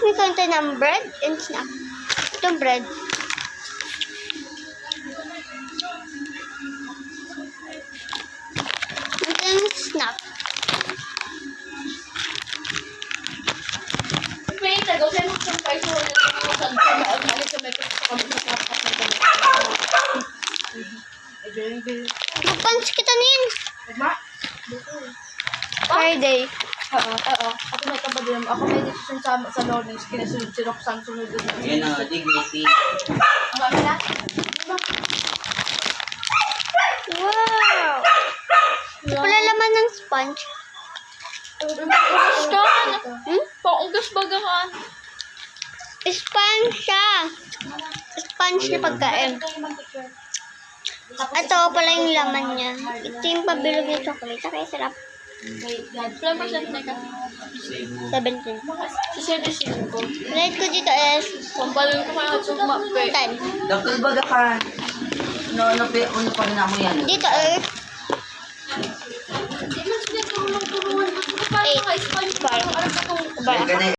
may konti ng bread and snack. Itong bread. Ito yung snack. Wait, tagaw siya ng sampay sa wala ng saan ko na alis sa may kami sa kapas ng ganito. Magpans kita nin. Ma? Friday. Oo. Ako may kabadilan. Ako may decision sa learnings. Kinasunod si Roxanne sunod doon. Yan ang dignity. Ang kami na? Wow! Wala laman ng sponge. Ugas ka! Hmm? Paugas baga ka. Sponge siya. Sponge na pagkain. Ito pala yung laman niya. Ito yung pabilog ng chocolate. Kaya sarap. Wala pa siya na ka. 17. Sa service ko. Rate ko dito is Pampalon ko kaya sa mape. 10. Dr. Baga ka. Ano pa rin mo yan? Dito is Di man sila tulong-tulungan. Paano ka? Spanish pa. Ano ba itong Bala.